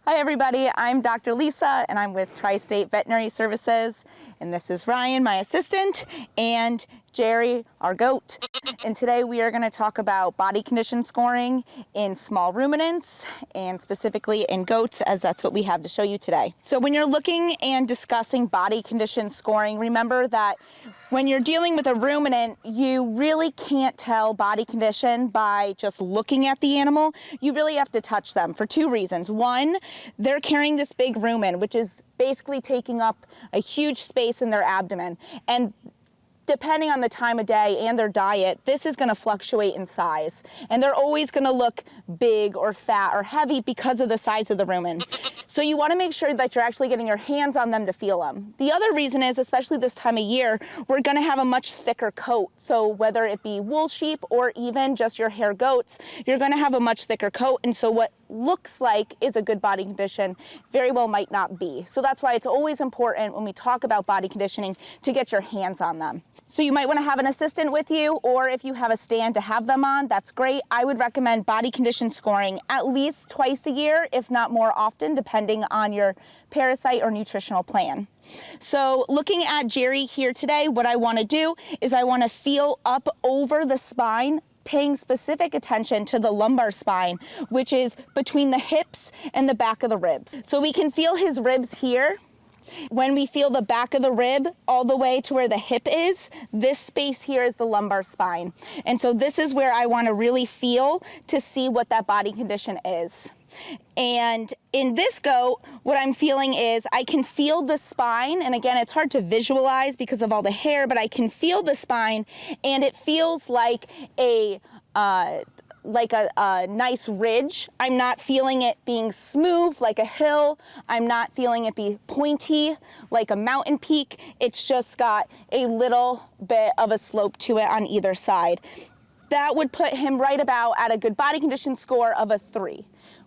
Hi everybody, I'm Dr. Lisa and I'm with Tri-State Veterinary Services, and this is Ryan, my assistant, and Jerry, our goat. And today we are going to talk about body condition scoring in small ruminants and specifically in goats, as that's what we have to show you today. So when you're looking and discussing body condition scoring, remember that when you're dealing with a ruminant, you really can't tell body condition by just looking at the animal. You really have to touch them for two reasons. One, they're carrying this big rumen, which is basically taking up a huge space in their abdomen. And depending on the time of day and their diet, this is going to fluctuate in size. And they're always going to look big or fat or heavy because of the size of the rumen. So you want to make sure that you're actually getting your hands on them to feel them. The other reason is, especially this time of year, we're going to have a much thicker coat. So whether it be wool sheep or even just your hair goats, you're going to have a much thicker coat. And so what looks like is a good body condition very well might not be. So that's why it's always important when we talk about body conditioning to get your hands on them. So you might want to have an assistant with you, or if you have a stand to have them on, that's great. I would recommend body condition scoring at least twice a year, if not more often, depending on your parasite or nutritional plan. So looking at Jerry here today, what I want to do is I want to feel up over the spine, paying specific attention to the lumbar spine, which is between the hips and the back of the ribs. So we can feel his ribs here. When we feel the back of the rib all the way to where the hip is, this space here is the lumbar spine. And so this is where I want to really feel to see what that body condition is. And in this goat, what I'm feeling is I can feel the spine, and again, it's hard to visualize because of all the hair, but I can feel the spine, and it feels like a nice ridge. I'm not feeling it being smooth like a hill. I'm not feeling it be pointy like a mountain peak. It's just got a little bit of a slope to it on either side. That would put him right about at a good body condition score of a 3.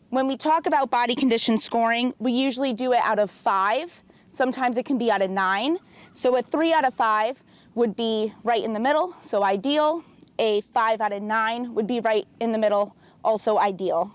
When we talk about body condition scoring, we usually do it out of 5. Sometimes it can be out of 9. So a 3 out of 5 would be right in the middle, so ideal. A 5 out of 9 would be right in the middle, also ideal.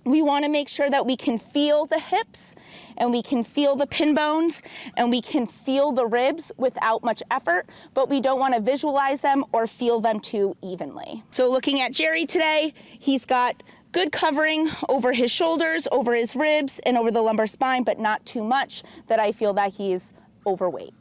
We want to make sure that we can feel the hips and we can feel the pin bones and we can feel the ribs without much effort, but we don't want to visualize them or feel them too evenly. So looking at Jerry today, he's got good covering over his shoulders, over his ribs, and over the lumbar spine, but not too much that I feel that he's overweight.